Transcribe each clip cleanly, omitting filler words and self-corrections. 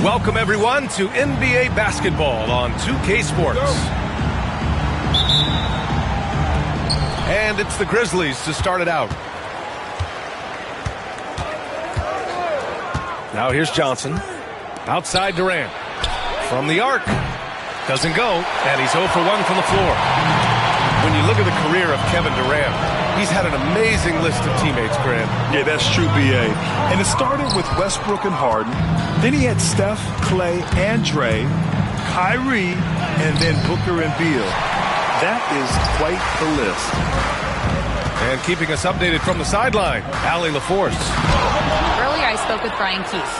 Welcome, everyone, to NBA basketball on 2K Sports. And it's the Grizzlies to start it out. Now here's Johnson. Outside Durant. From the arc. Doesn't go, and he's 0 for 1 from the floor. When you look at the career of Kevin Durant, he's had an amazing list of teammates, Grant. Yeah, that's true, B.A. And it started with Westbrook and Harden. Then he had Steph, Clay, and Dre, Kyrie, and then Booker and Beal. That is quite the list. And keeping us updated from the sideline, Allie LaForce. Earlier, I spoke with Brian Keefe,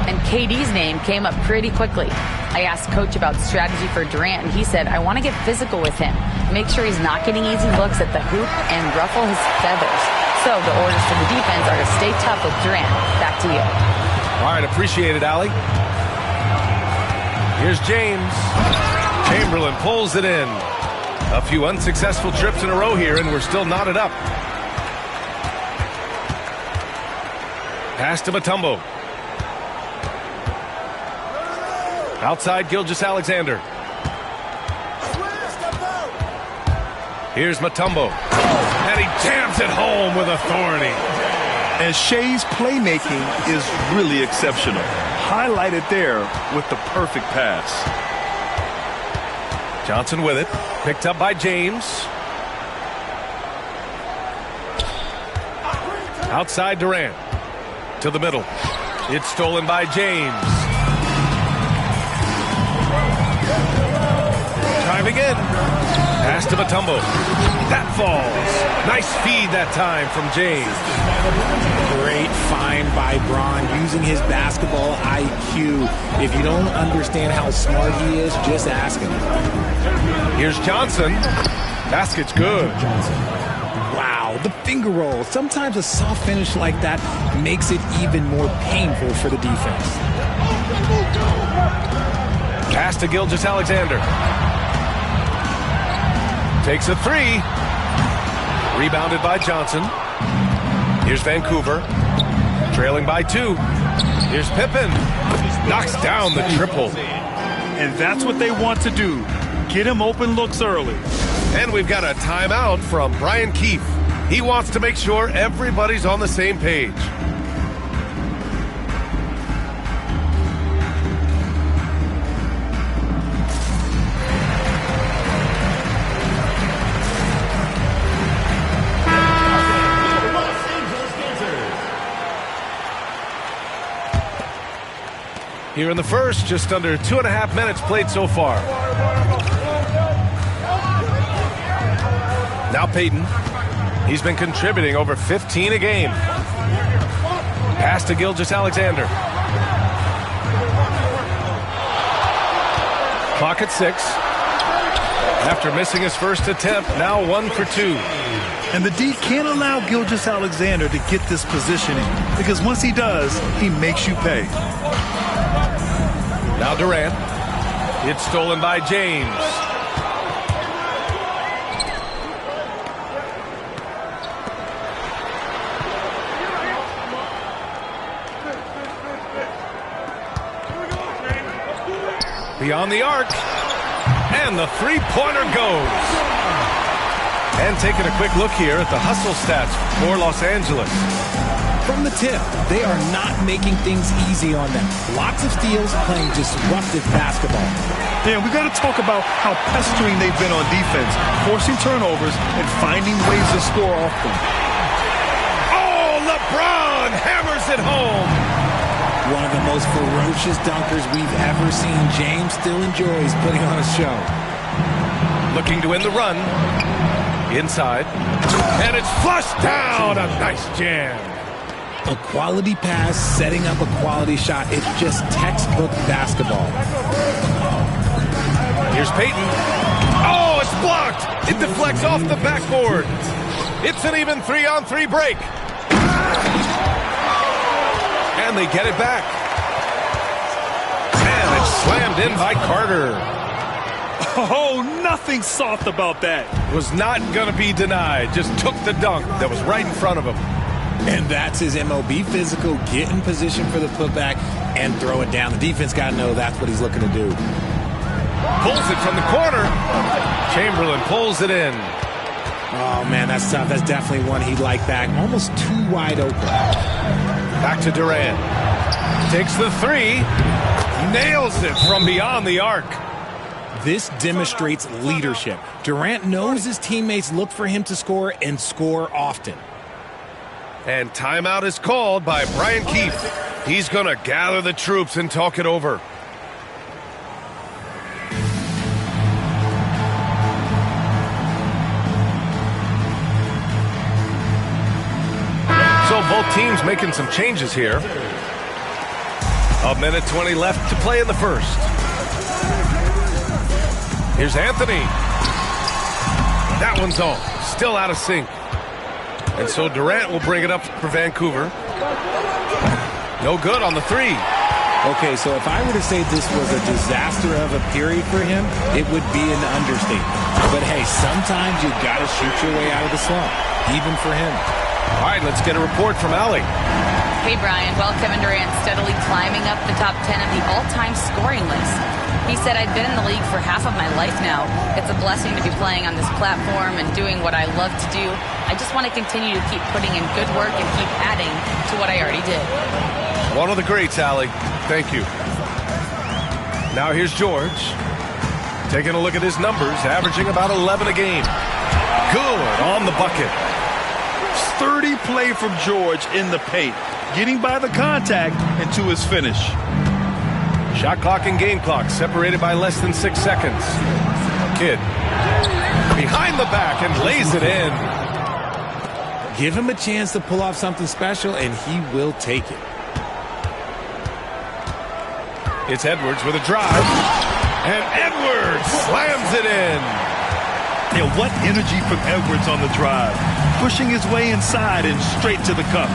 and KD's name came up pretty quickly. I asked Coach about strategy for Durant, and he said, I want to get physical with him, make sure he's not getting easy looks at the hoop, and ruffle his feathers. So the orders for the defense are to stay tough with Durant. Back to you. All right, appreciate it, Allie. Here's James. Chamberlain pulls it in. A few unsuccessful trips in a row here, and we're still knotted up. Pass to Mutombo. Outside Gilgeous-Alexander. Here's Mutombo. And he jams it home with authority. And Shea's playmaking is really exceptional. Highlighted there with the perfect pass. Johnson with it. Picked up by James. Outside Durant. To the middle. It's stolen by James. Driving in. Pass to Mutombo. That falls. Nice feed that time from James. Great find by Bron, using his basketball IQ. If you don't understand how smart he is, just ask him. Here's Johnson. Basket's good. Wow, the finger roll. Sometimes a soft finish like that makes it even more painful for the defense. Pass to Gilgeous-Alexander. Takes a three. Rebounded by Johnson. Here's Vancouver. Trailing by 2. Here's Pippen. Knocks down the triple. And that's what they want to do. Get him open looks early. And we've got a timeout from Brian Keefe. He wants to make sure everybody's on the same page. Here in the first, just under 2.5 minutes played so far. Now Payton. He's been contributing over 15 a game. Pass to Gilgeous-Alexander. Clock at 6. After missing his first attempt, now 1 for 2. And the D can't allow Gilgeous-Alexander to get this positioning, because once he does, he makes you pay. Now Durant. It's stolen by James. Beyond the arc. And the three-pointer goes. And taking a quick look here at the hustle stats for Los Angeles. From the tip, they are not making things easy on them. Lots of steals, playing disruptive basketball. Yeah, we got to talk about how pestering they've been on defense, forcing turnovers and finding ways to score off them. Oh, LeBron hammers it home. One of the most ferocious dunkers we've ever seen. James still enjoys putting on a show. Looking to win the run. Inside. And it's flushed down. A nice jam. A quality pass, setting up a quality shot. It's just textbook basketball. Here's Payton. Oh, it's blocked. It deflects off the backboard. It's an even 3-on-3 break. And they get it back. And it's slammed in by Carter. Oh, nothing soft about that. Was not going to be denied. Just took the dunk that was right in front of him. And that's his MO. Be physical, get in position for the putback, and throw it down. The defense got to know that's what he's looking to do. Pulls it from the corner. Chamberlain pulls it in. Oh, man, that's tough. That's definitely one he'd like back. Almost too wide open. Back to Durant. Takes the three. Nails it from beyond the arc. This demonstrates leadership. Durant knows his teammates look for him to score and score often. And timeout is called by Brian Keefe. He's going to gather the troops and talk it over. So both teams making some changes here. A minute 20 left to play in the first. Here's Anthony. That one's off. Still out of sync. And so Durant will bring it up for Vancouver. No good on the three. Okay, so if I were to say this was a disaster of a period for him, it would be an understatement. But hey, sometimes you got to shoot your way out of the slump, even for him. All right, let's get a report from Allie. Hey, Brian. Well, Kevin Durant steadily climbing up the top 10 of the all-time scoring list. He said, I've been in the league for half of my life now. It's a blessing to be playing on this platform and doing what I love to do. I just want to continue to keep putting in good work and keep adding to what I already did. One of the greats, Allie. Thank you. Now here's George. Taking a look at his numbers, averaging about 11 a game. Good on the bucket. Sturdy play from George in the paint, getting by the contact and to his finish. Shot clock and game clock separated by less than 6 seconds. Kidd behind the back and lays it in. Give him a chance to pull off something special, and he will take it. It's Edwards with a drive, and Edwards slams it in. Yeah, what energy from Edwards on the drive. Pushing his way inside and straight to the cup.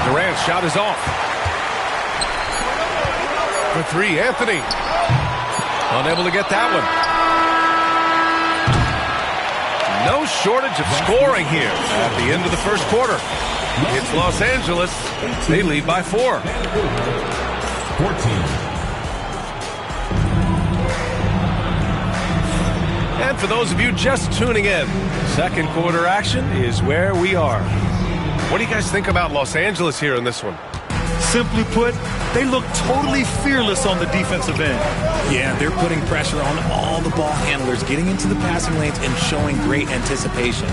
Durant's shot is off. For three, Anthony. Unable to get that one. No shortage of scoring here at the end of the first quarter. It's Los Angeles. They lead by 4. 14. And for those of you just tuning in, second quarter action is where we are. What do you guys think about Los Angeles here in this one? Simply put, they look totally fearless on the defensive end. Yeah, they're putting pressure on all the ball handlers, getting into the passing lanes and showing great anticipation.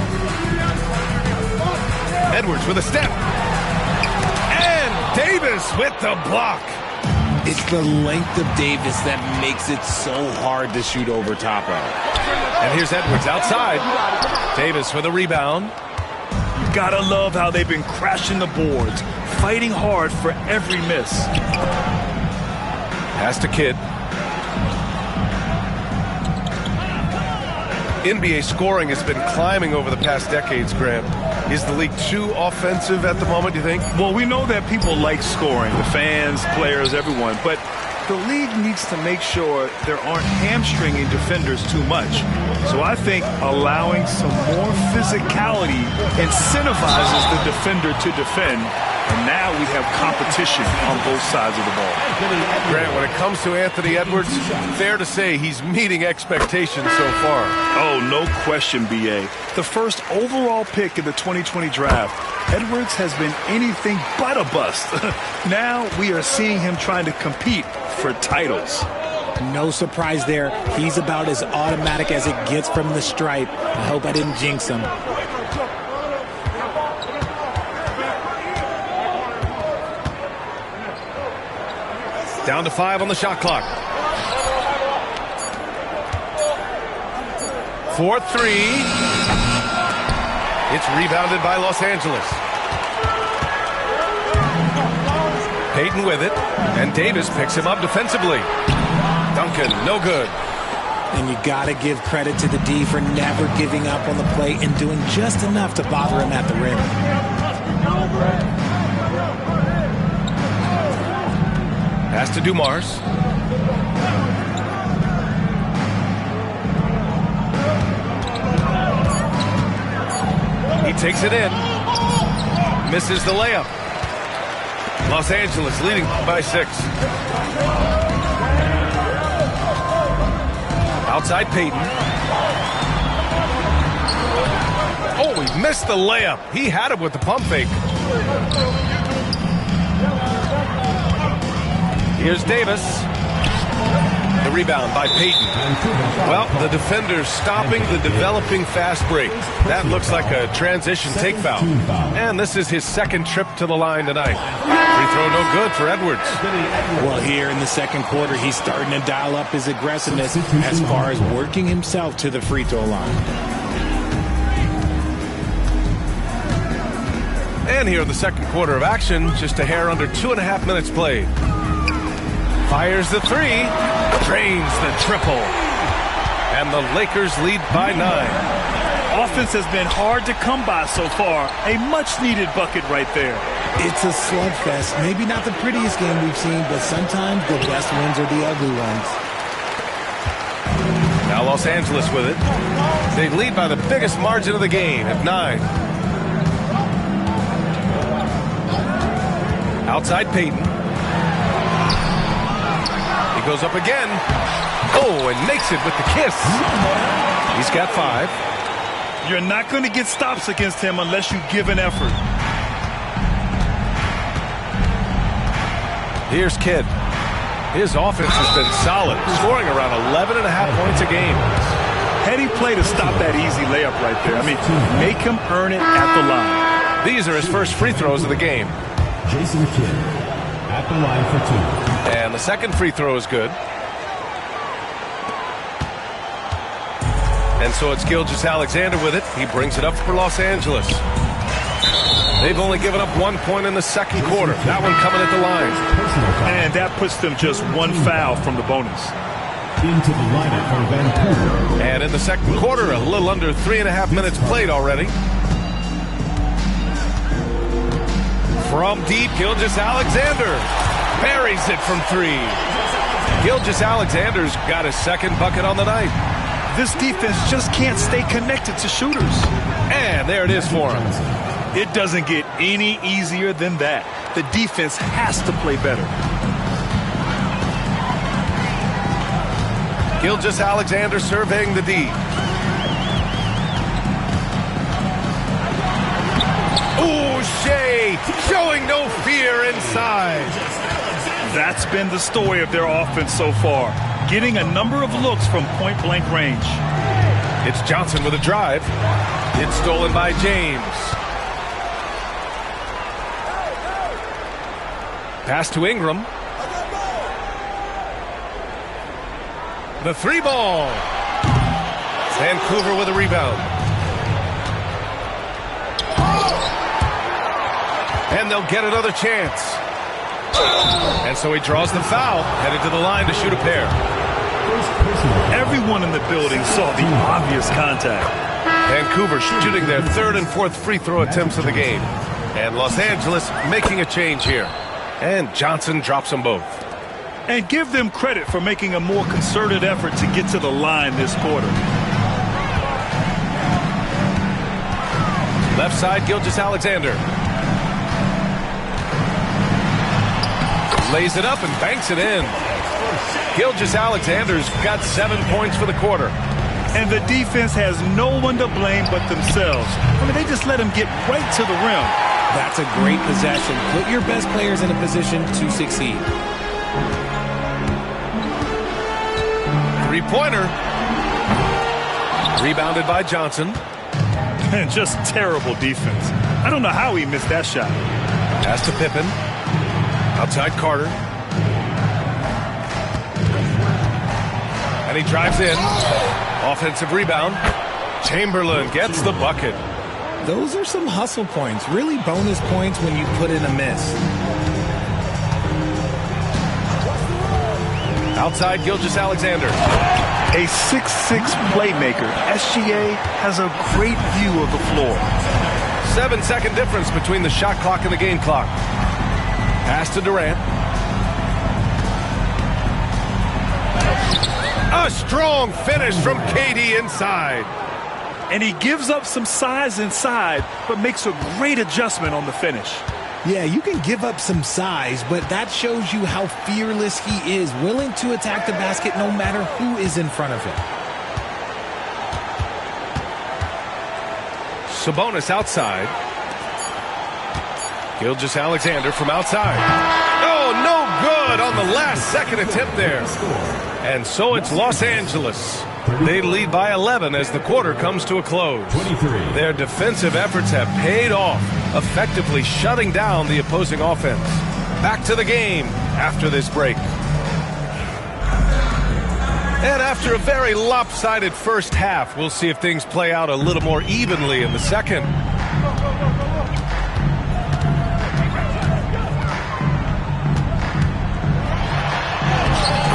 Edwards with a step. And Davis with the block. It's the length of Davis that makes it so hard to shoot over top of. And here's Edwards outside. Davis with a rebound. You gotta love how they've been crashing the boards, fighting hard for every miss. Pass to Kidd. NBA scoring has been climbing over the past decades, Grant. Is the league too offensive at the moment, do you think? Well, we know that people like scoring, the fans, players, everyone, but the league needs to make sure there aren't hamstringing defenders too much. So I think allowing some more physicality incentivizes the defender to defend, and now we have competition on both sides of the ball. Grant, when it comes to Anthony Edwards, fair to say he's meeting expectations so far. Oh, no question, B.A. The first overall pick in the 2020 draft, Edwards has been anything but a bust. Now we are seeing him trying to compete for titles. No surprise there. He's about as automatic as it gets from the stripe. I hope I didn't jinx him. Down to 5 on the shot clock. 4-3. It's rebounded by Los Angeles. Payton with it, and Davis picks him up defensively. Duncan, no good. And you got to give credit to the D for never giving up on the play and doing just enough to bother him at the rim. Pass to Dumars. He takes it in. Misses the layup. Los Angeles leading by 6. Outside Payton. Oh, he missed the layup. He had it with the pump fake. Here's Davis. The rebound by Payton. Well, the defender's stopping the developing fast break. That looks like a transition take foul. And this is his second trip to the line tonight. Free throw no good for Edwards. Well, here in the second quarter, he's starting to dial up his aggressiveness as far as working himself to the free throw line. And here in the second quarter of action, just a hair under 2.5 minutes played. Fires the 3, drains the triple, and the Lakers lead by 9. Offense has been hard to come by so far. A much-needed bucket right there. It's a slugfest. Maybe not the prettiest game we've seen, but sometimes the best ones are the ugly ones. Now Los Angeles with it. They lead by the biggest margin of the game at 9. Outside Payton. Goes up again. Oh, and makes it with the kiss. He's got 5. You're not going to get stops against him unless you give an effort. Here's Kidd. His offense has been solid, scoring around 11.5 points a game. Heady play to stop that easy layup right there. I mean, make him earn it at the line. These are his first free throws of the game. Jason Kidd at the line for 2. And the second free throw is good. And so it's Gilgeous-Alexander with it. He brings it up for Los Angeles. They've only given up 1 point in the second quarter. That one coming at the line. And that puts them just 1 foul from the bonus. Into the lineup for Vancouver. And in the second quarter, a little under 3.5 minutes played already. From deep, Gilgeous-Alexander buries it from 3. Gilgeous-Alexander's got his second bucket on the night. This defense just can't stay connected to shooters. And there it is for him. It doesn't get any easier than that. The defense has to play better. Gilgeous-Alexander surveying the D. Ooh, Shea showing no fear inside. That's been the story of their offense so far. Getting a number of looks from point-blank range. It's Johnson with a drive. It's stolen by James. Pass to Ingram. The 3 ball. Vancouver with a rebound. And they'll get another chance. And so he draws the foul, headed to the line to shoot a pair. Everyone in the building saw the obvious contact. Vancouver shooting their 3rd and 4th free throw attempts of the game. And Los Angeles making a change here. And Johnson drops them both. And give them credit for making a more concerted effort to get to the line this quarter. Left side, Gilgeous-Alexander. Lays it up and banks it in. Gilgeous-Alexander's got 7 points for the quarter. And the defense has no one to blame but themselves. I mean, they just let him get right to the rim. That's a great possession. Put your best players in a position to succeed. 3-pointer. Rebounded by Johnson. And just terrible defense. I don't know how he missed that shot. Pass to Pippen. Outside Carter. And he drives in. Offensive rebound. Chamberlain gets the bucket. Those are some hustle points. Really bonus points when you put in a miss. Outside Gilgeous-Alexander. A 6'6" playmaker. SGA has a great view of the floor. 7-second difference between the shot clock and the game clock. Pass to Durant. A strong finish from KD inside. And he gives up some size inside, but makes a great adjustment on the finish. Yeah, you can give up some size, but that shows you how fearless he is, willing to attack the basket no matter who is in front of him. Sabonis outside. Gilgeous-Alexander from outside. Oh, no good on the last second attempt there. And so it's Los Angeles. They lead by 11 as the quarter comes to a close. 23. Their defensive efforts have paid off, effectively shutting down the opposing offense. Back to the game after this break. And after a very lopsided first half, we'll see if things play out a little more evenly in the second.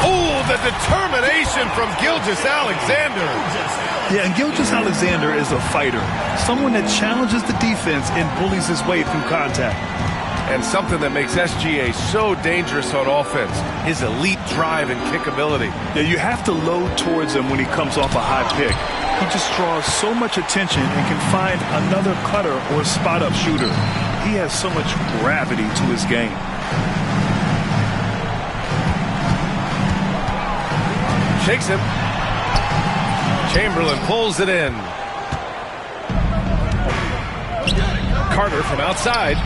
Oh, the determination from Gilgeous-Alexander. Yeah, and Gilgeous-Alexander is a fighter, someone that challenges the defense and bullies his way through contact. And something that makes SGA so dangerous on offense, his elite drive and kickability. Yeah, you have to load towards him when he comes off a high pick. He just draws so much attention and can find another cutter or spot-up shooter. He has so much gravity to his game. Shakes him. Chamberlain pulls it in. Carter from outside.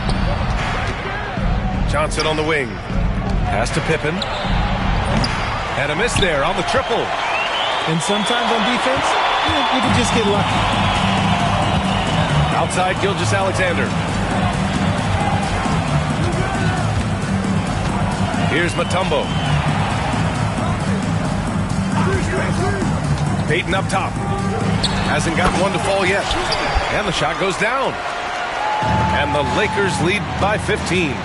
Johnson on the wing. Pass to Pippen. And a miss there on the triple. And sometimes on defense, you can just get lucky. Outside Gilgeous-Alexander. Here's Mutombo. Payton up top. Hasn't gotten one to fall yet. And the shot goes down. And the Lakers lead by 15.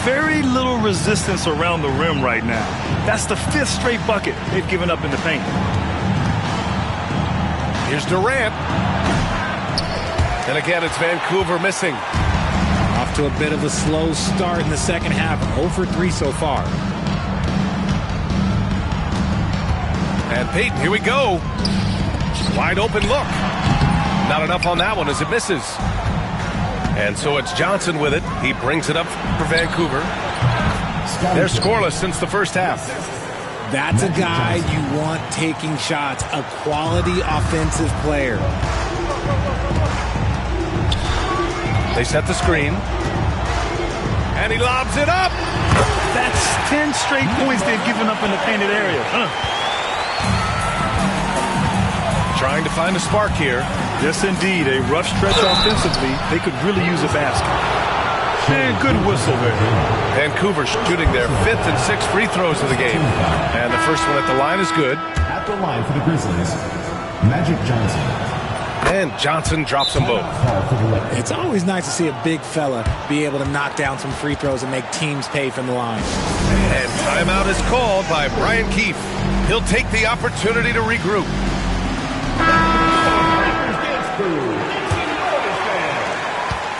Very little resistance around the rim right now. That's the 5th straight bucket they've given up in the paint. Here's Durant. And again, it's Vancouver missing. Off to a bit of a slow start in the second half. 0 for 3 so far. And Payton, here we go. Wide open look. Not enough on that one as it misses. And so it's Johnson with it. He brings it up for Vancouver. They're scoreless since the first half. That's a guy you want taking shots, a quality offensive player. They set the screen. And he lobs it up. That's 10 straight points they've given up in the painted area. Trying to find a spark here. Yes, indeed. A rough stretch offensively. They could really use a basket. And good whistle there. Vancouver shooting their 5th and 6th free throws of the game. And the first one at the line is good. At the line for the Grizzlies, Magic Johnson. And Johnson drops them both. It's always nice to see a big fella be able to knock down some free throws and make teams pay from the line. And timeout is called by Brian Keefe. He'll take the opportunity to regroup.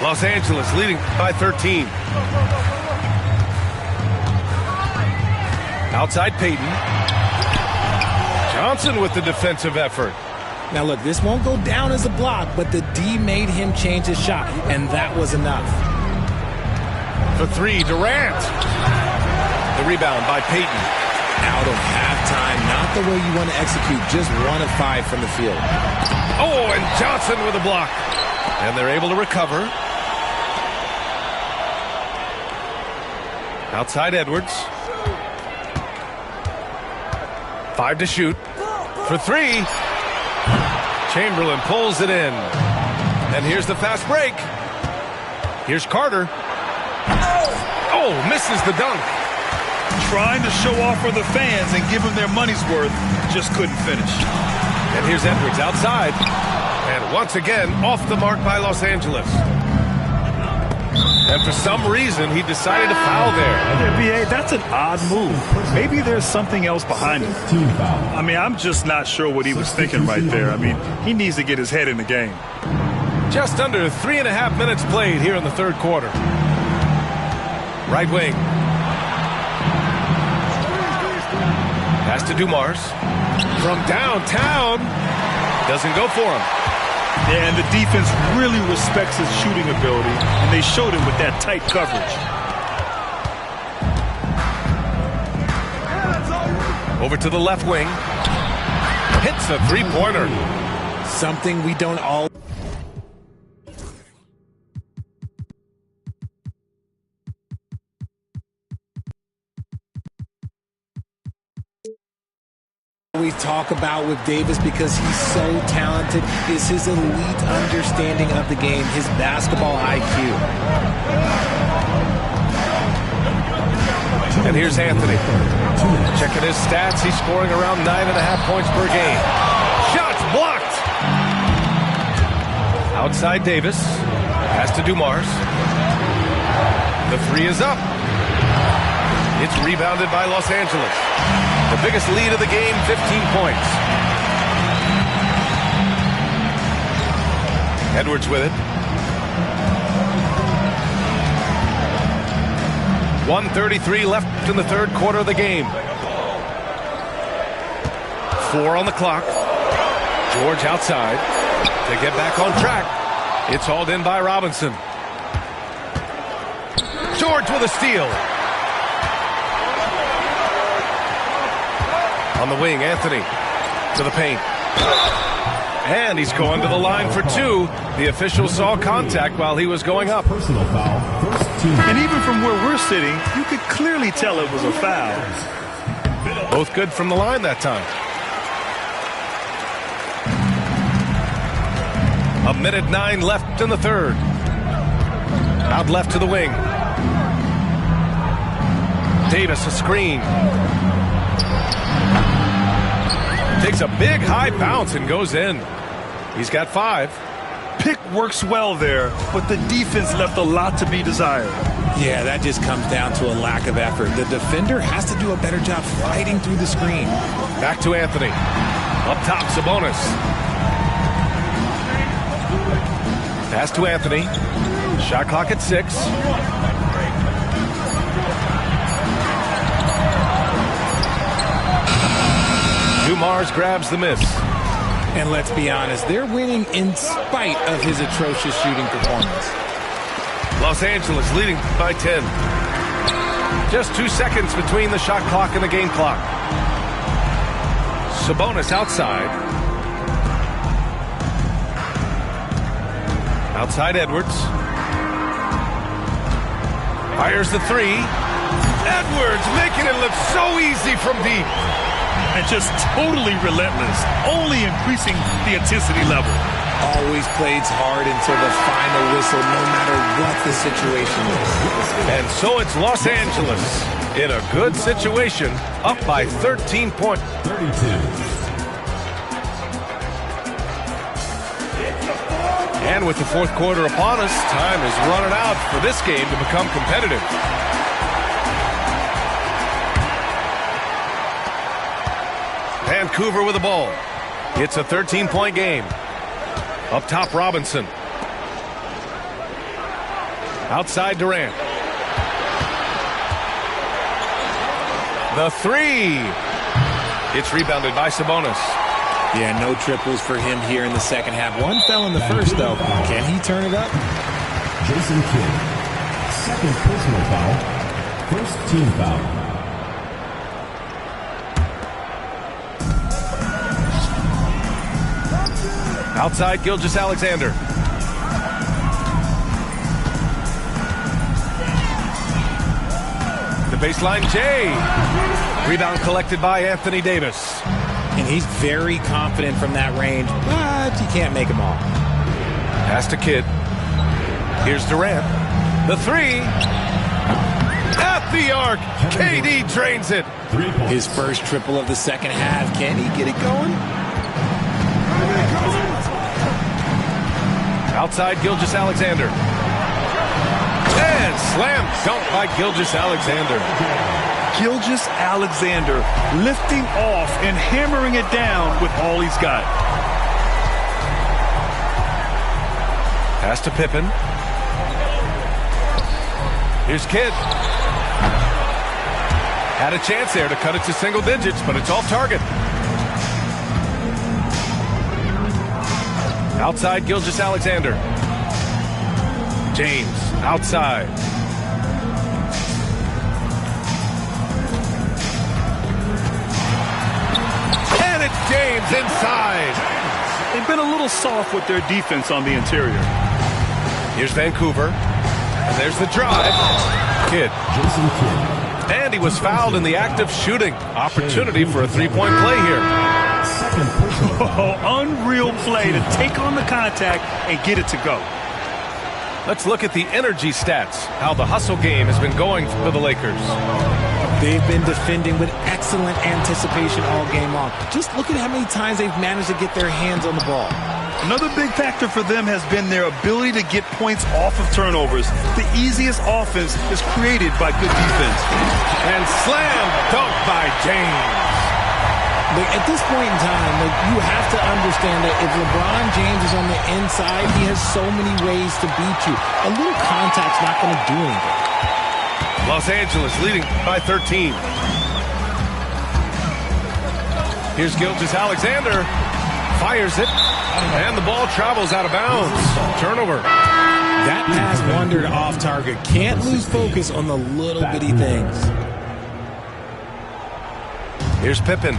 Los Angeles leading by 13. Outside Payton. Johnson with the defensive effort. Now look, this won't go down as a block, but the D made him change his shot, and that was enough. For 3, Durant. The rebound by Payton. Out of halftime, not the way you want to execute, just 1 of 5 from the field. Oh, and Johnson with a block. And they're able to recover. Outside Edwards. 5 to shoot. For 3. Chamberlain pulls it in. And here's the fast break. Here's Carter. Oh, misses the dunk. Trying to show off for the fans and give them their money's worth. Just couldn't finish. And here's Edwards outside. And once again, off the mark by Los Angeles. And for some reason, he decided to foul there. NBA, that's an odd move. Maybe there's something else behind it. Team foul. I mean, I'm just not sure what he was thinking right there. I mean, he needs to get his head in the game. Just under 3.5 minutes played here in the third quarter. Right wing. Pass to Dumars. From downtown. Doesn't go for him. Yeah, and the defense really respects his shooting ability, and they showed it with that tight coverage. Over to the left wing. Hits a three-pointer. Something we don't all... we talk about with Davis because he's so talented is his elite understanding of the game, his basketball IQ. And here's Anthony. Checking his stats, he's scoring around 9.5 points per game. Shots blocked! Outside Davis. Pass to Dumars. The three is up. It's rebounded by Los Angeles. The biggest lead of the game, 15 points. Edwards with it. 1:33 left in the third quarter of the game. 4 on the clock. George outside to get back on track. It's hauled in by Robinson. George with a steal. On the wing, Anthony to the paint. And he's going to the line for 2. The official saw contact while he was going up. Personal foul, first team. And even from where we're sitting, you could clearly tell it was a foul. Both good from the line that time. 1:09 left in the third. Out left to the wing. Davis a screen. Takes a big high bounce and goes in. He's got 5. Pick works well there, but the defense left a lot to be desired. Yeah, that just comes down to a lack of effort. The defender has to do a better job fighting through the screen. Back to Anthony. Up top, Sabonis. Pass to Anthony. Shot clock at 6. Dumars grabs the miss. And let's be honest, they're winning in spite of his atrocious shooting performance. Los Angeles leading by 10. Just 2 seconds between the shot clock and the game clock. Sabonis outside. Outside Edwards. Fires the 3. Edwards making it look so easy from deep. And just totally relentless, only increasing the intensity level. Always plays hard until the final whistle, no matter what the situation is. And so it's Los Angeles in a good situation, up by 13 points. 32. And with the fourth quarter upon us, time is running out for this game to become competitive. Vancouver with the ball. It's a 13-point game. Up top, Robinson. Outside, Durant. The 3. It's rebounded by Sabonis. Yeah, no triples for him here in the second half. One fell in the first, though. Can he turn it up? Jason Kidd. Second personal foul. First team foul. Outside, Gilgeous-Alexander. The baseline, Jay. Rebound collected by Anthony Davis. And he's very confident from that range, but you can't make him all. Pass to Kidd. Here's Durant. The 3. At the arc. KD drains it. 3 points. His first triple of the second half. Can he get it going? Outside, Gilgeous-Alexander. And slam dunk by Gilgeous-Alexander. Gilgeous-Alexander lifting off and hammering it down with all he's got. Pass to Pippen. Here's Kidd. Had a chance there to cut it to single digits, but it's off target. Outside Gilgeous-Alexander. James outside. And it's James inside. They've been a little soft with their defense on the interior. Here's Vancouver. And there's the drive. Kidd. Jason Kidd. And he was fouled in the act of shooting. Opportunity for a three-point play here. Second personal. Oh, unreal play to take on the contact and get it to go. Let's look at the energy stats, how the hustle game has been going for the Lakers. They've been defending with excellent anticipation all game long. Just look at how many times they've managed to get their hands on the ball. Another big factor for them has been their ability to get points off of turnovers. The easiest offense is created by good defense. And slam dunk by James. But at this point in time, you have to understand that if LeBron James is on the inside, he has so many ways to beat you. A little contact's not going to do anything. Los Angeles leading by 13. Here's Gilgeous-Alexander. Fires it. And the ball travels out of bounds. Turnover. That pass wandered off target. Can't lose focus on the little bitty things. Here's Pippen.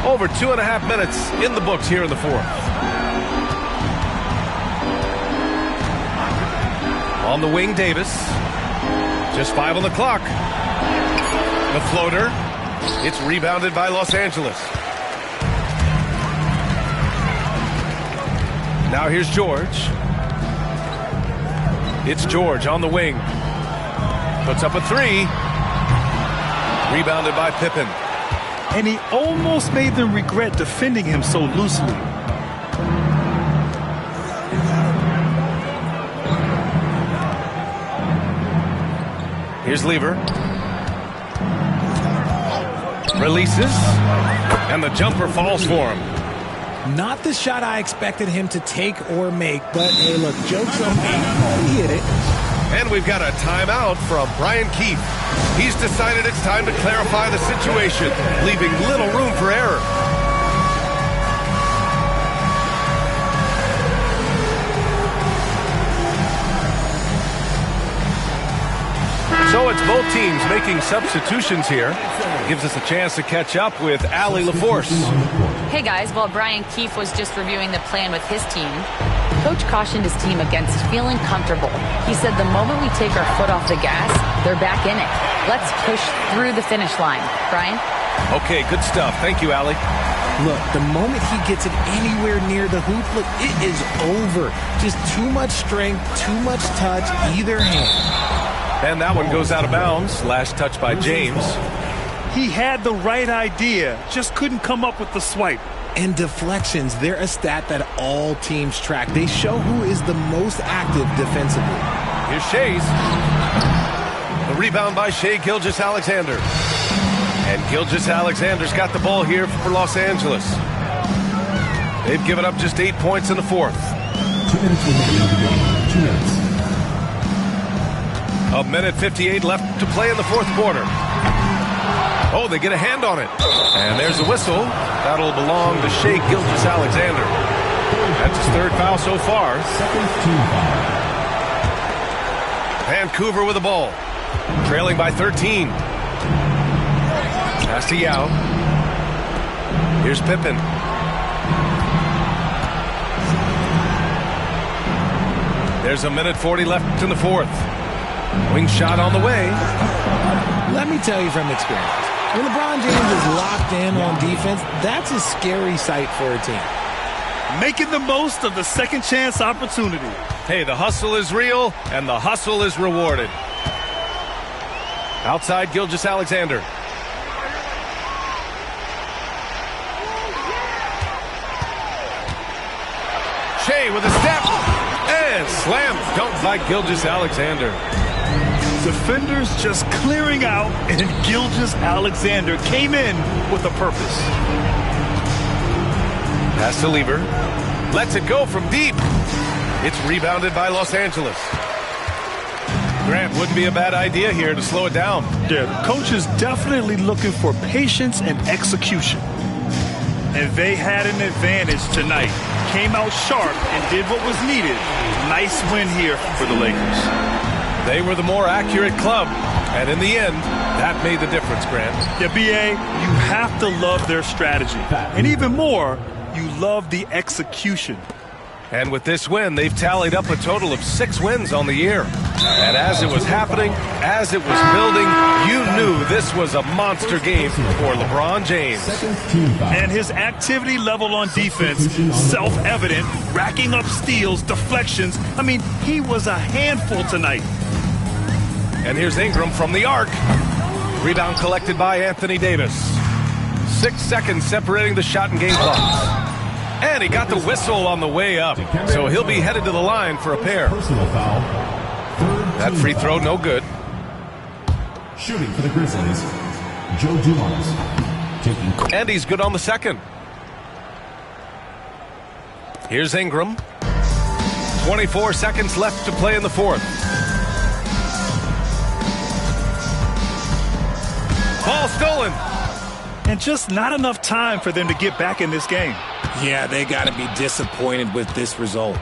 Over 2.5 minutes in the books here in the fourth. On the wing, Davis. Just 5 on the clock. The floater. It's rebounded by Los Angeles. Now here's George. It's George on the wing. Puts up a three. Rebounded by Pippen. And he almost made them regret defending him so loosely. Here's Lever. Releases. And the jumper falls for him. Not the shot I expected him to take or make, but hey, look, joke's on me. He hit it. And we've got a timeout from Brian Keefe. He's decided it's time to clarify the situation, leaving little room for error. So it's both teams making substitutions here. Gives us a chance to catch up with Allie LaForce. Hey guys, while Brian Keefe was just reviewing the plan with his team, Coach cautioned his team against feeling comfortable. He said the moment we take our foot off the gas, they're back in it. Let's push through the finish line. Brian? Okay, good stuff. Thank you, Allie. Look, the moment he gets it anywhere near the hoop, look, it is over. Just too much strength, too much touch, either hand. And that one goes out of bounds. Last touch by James. He had the right idea, just couldn't come up with the swipe. And deflections, they're a stat that all teams track. They show who is the most active defensively. Here's Shea's. The rebound by Shai Gilgeous-Alexander. And Gilgeous-Alexander's got the ball here for Los Angeles. They've given up just 8 points in the fourth. 2 minutes remaining in the game. 2 minutes. A minute 58 left to play in the fourth quarter. Oh, they get a hand on it. And there's a whistle. That'll belong to Shai Gilgeous-Alexander. That's his third foul so far. Second team foul. Vancouver with the ball. Trailing by 13. Pass to Yao. Here's Pippen. There's a minute 40 left in the fourth. Wing shot on the way. Let me tell you from experience, when LeBron James is locked in on defense, that's a scary sight for a team. Making the most of the second chance opportunity. Hey, the hustle is real, and the hustle is rewarded. Outside Gilgeous-Alexander. Shai with a step. And slam dunk by Gilgeous-Alexander. Defenders just clearing out, and Gilgeous-Alexander came in with a purpose. Pass to Lever. Lets it go from deep. It's rebounded by Los Angeles. Grant, wouldn't be a bad idea here to slow it down. Yeah, the coach is definitely looking for patience and execution. And they had an advantage tonight. Came out sharp and did what was needed. Nice win here for the Lakers. They were the more accurate club, and in the end, that made the difference, Grant. Yeah, B.A., you have to love their strategy. And even more, you love the execution. And with this win, they've tallied up a total of 6 wins on the year. And as it was happening, as it was building, you knew this was a monster game for LeBron James. And his activity level on defense, self-evident, racking up steals, deflections. I mean, he was a handful tonight. And here's Ingram from the arc. Rebound collected by Anthony Davis. 6 seconds separating the shot and game clocks. And he got the whistle on the way up. So he'll be headed to the line for a pair. That free throw, no good. Shooting for the Grizzlies, Joe Dumars. And he's good on the second. Here's Ingram. 24 seconds left to play in the fourth. Ball stolen. And just not enough time for them to get back in this game. Yeah, they got to be disappointed with this result.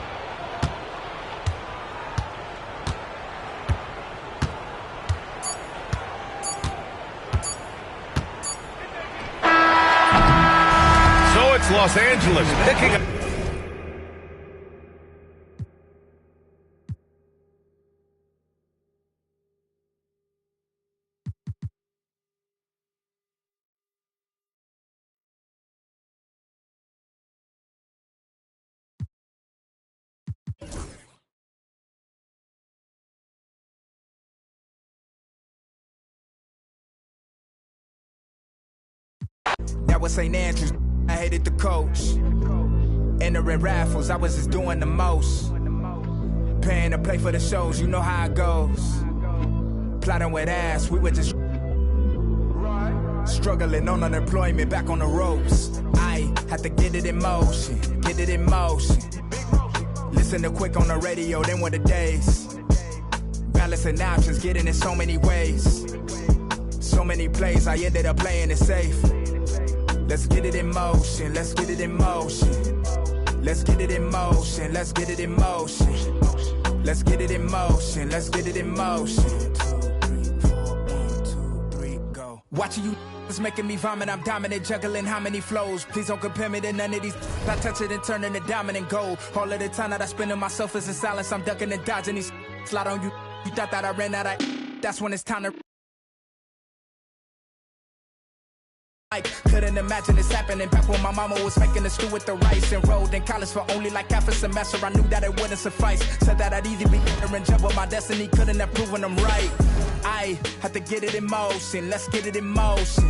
So it's Los Angeles picking up. That was St. Andrews. I hated the coach. Entering raffles, I was just doing the most. Paying to play for the shows, you know how it goes. Plotting with ass, we were just struggling on unemployment, back on the ropes. I had to get it in motion, get it in motion. Listen to Quick on the radio, then were the days. Balancing options, getting in so many ways. So many plays, I ended up playing it safe. Let's get it in motion, let's get it in motion. Let's get it in motion, let's get it in motion. Let's get it in motion, let's get it in motion. 2, 3, 4, 1, 2, 3, go. Watching you is making me vomit, I'm dominant, juggling how many flows. Please don't compare me to none of these. I touch it and turn into dominant gold. All of the time that I spend on myself is in silence, I'm ducking and dodging these. Slide on you, you thought that I ran out of. That's when it's time to. I couldn't imagine this happening back when my mama was making the stew with the rice. Enrolled in college for only like half a semester. I knew that it wouldn't suffice. Said that I'd either be better in jail, but my destiny couldn't have proven them right. I had to get it in motion. Let's get it in motion.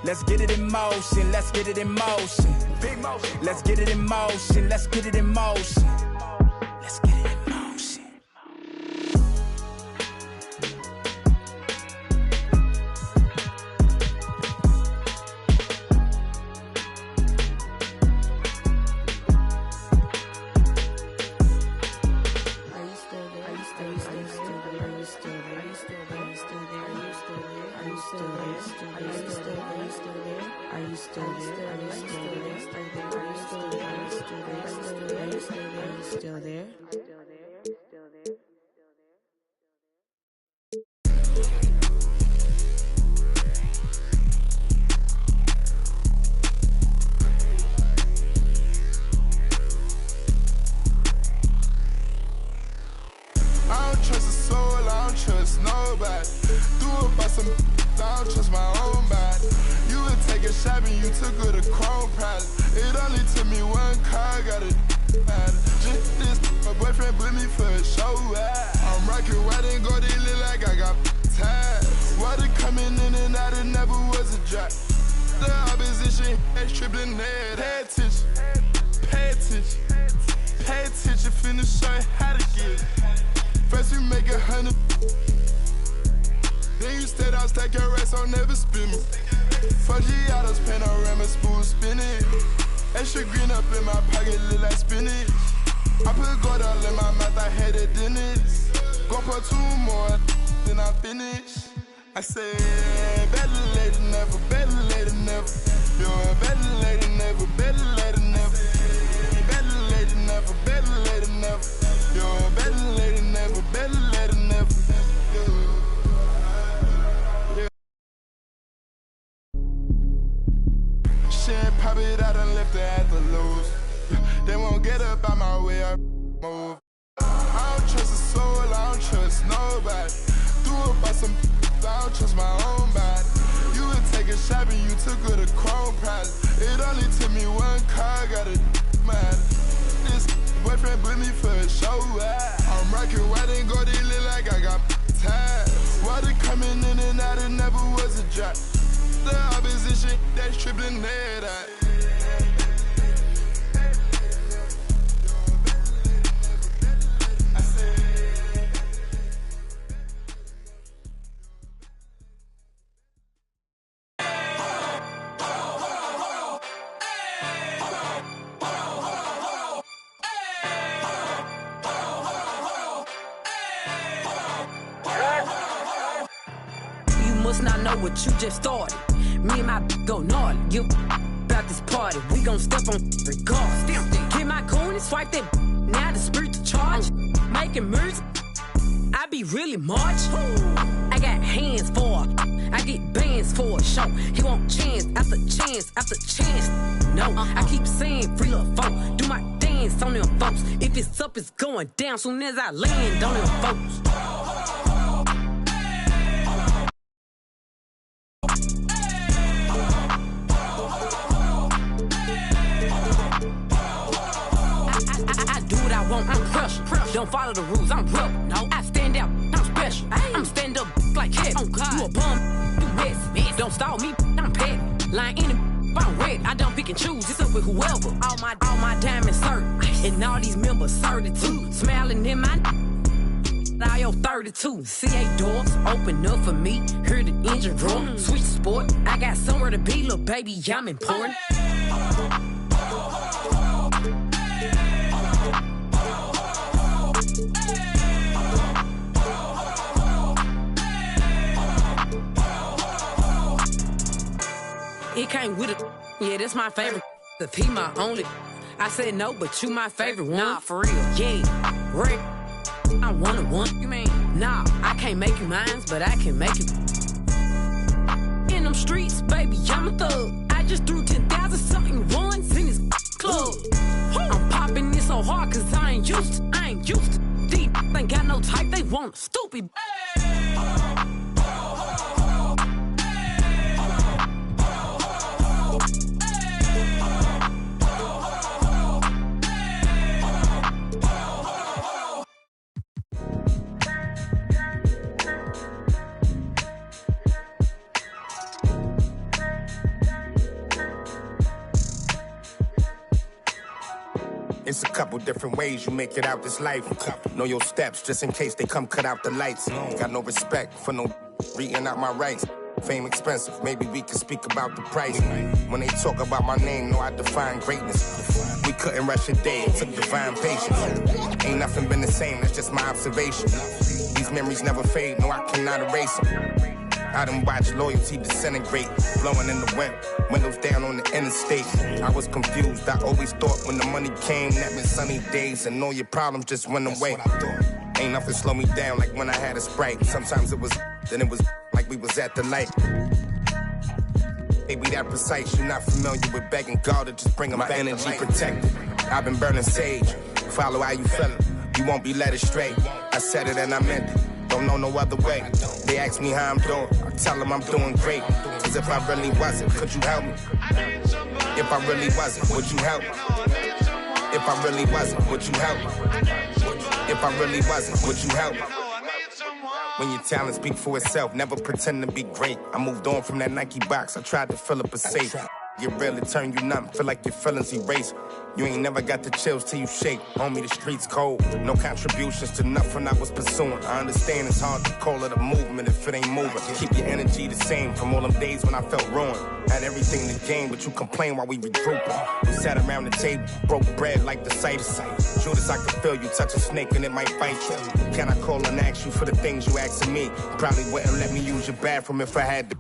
Let's get it in motion. Let's get it in motion. Let's get it in motion. Let's get it in motion. Let's get it in motion. Still there? I don't trust a soul, I don't trust nobody. Threw up by some, I don't trust my own body. You would take a shot and you took her to Chrome Palace. It only took me one car, got it. Just this, my boyfriend put me for a show. I'm rocking white and gold, it look like I got ties. Water coming in and out, it never was a drop. The opposition, that's tripling head. Pay attention, pay attention, pay attention, finna show you how to get it. First we make 100, then you stayed out, stack your rest, I'll never spin me. 4 Giottos, panorama, spoon spinning. Extra green up in my pocket, look like spinach. I put gold all in my mouth, I had a dentist. Go for 2 more, then I finish. I said, better late than never, better late than never. You're better late than never, better late than never. Better late than never, better late than never. You're better late than never, better late than never. Shit, pop it out and left it at the lows. They won't get up out my way, I move. I don't trust a soul, I don't trust nobody. Threw up by some, I don't trust my own body. You would take a shot and you took her to Chrome Palace. It only took me 1 car, got a mad. This boyfriend put me for a show. I'm rocking white and gold, it look like I got ties. Water coming in and out, it never was a drop. The opposition, that's tripling head out. Must not know what you just started. Me and my go gnarly. You about this party. We gon' step on regardless. Get my coin and swipe that. Now the spirit to charge. Making music. I be really march. I got hands for it. I get bands for a show. He want chance after chance after chance. No, I keep saying free love folk. Do my dance on them folks. If it's up, it's going down soon as I land on them folks. I'm crushing. Don't follow the rules, I'm real. No, I stand out, I'm special. I'm stand up like head. Oh God, you a bum, you mess. Don't stall me, I'm pet. Lying in it, I'm red. I don't pick and choose, it's up with whoever. All my diamonds certain, and all these members certitude. Smiling in my now yo 32. CA doors open up for me. Hear the engine roar. Switch sport, I got somewhere to be, little baby. I'm important. It came with it. Yeah, that's my favorite. If he my only. I said no, but you my favorite one. Nah, for real. Yeah, Rick. I one. You mean? Nah, I can't make you mine, but I can make it. In them streets, baby, I'm a thug. I just threw 10,000 something ones in this club. I'm popping this so hard, cause I ain't used to. Deep, ain't got no type, they want stupid. It's a couple different ways you make it out this life. Know your steps just in case they come cut out the lights. Got no respect for no reading out my rights. Fame expensive, maybe we can speak about the price. When they talk about my name, know I define greatness. We couldn't rush a day, it took divine patience. Ain't nothing been the same, that's just my observation. These memories never fade, no I cannot erase them. I done watched loyalty disintegrate, blowing in the wind, windows down on the interstate. I was confused, I always thought when the money came, that meant sunny days and all your problems just went away. Ain't nothing slow me down like when I had a Sprite. Sometimes it was, then it was like we was at the light. Ain't we that precise, you're not familiar with begging God to just bring my energy protected. I've been burning sage, follow how you feel it. You won't be led astray, I said it and I meant it. Don't know no other way. They ask me how I'm doing, I tell them I'm doing great. Cause if I really wasn't, could you help me? If I really wasn't, would you help me? If I really wasn't, would you help me? If I really wasn't, would you help me? When your talent speak for itself, never pretend to be great. I moved on from that Nike box, I tried to fill up a safe. get real, it turn you numb. Feel like your feelings erase. You ain't never got the chills till you shake. Homie, the streets cold. No contributions to nothing I was pursuing. I understand it's hard to call it a movement if it ain't moving. Keep your energy the same from all them days when I felt ruined. Had everything to gain, but you complain while we regrouping. We sat around the table, broke bread like the Cypher. Judas, I could feel you touch a snake and it might bite you. Can I call and ask you for the things you asking me? Probably wouldn't let me use your bathroom if I had to.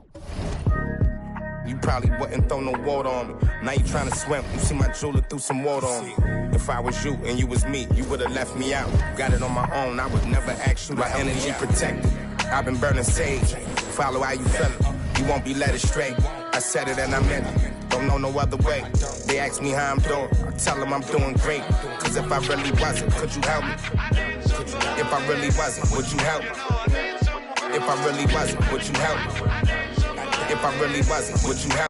You probably wouldn't throw no water on me. Now you trying to swim, you see my jeweler threw some water on me. If I was you and you was me, you would've left me out. Got it on my own, I would never ask you. My energy protected, I've been burning sage. Follow how you feel it, you won't be led astray. I said it and I meant it, don't know no other way. They ask me how I'm doing, I tell them I'm doing great. Cause if I really wasn't, could you help me? If I really wasn't, would you help me? If I really wasn't, would you help me? If I really wasn't, would you help?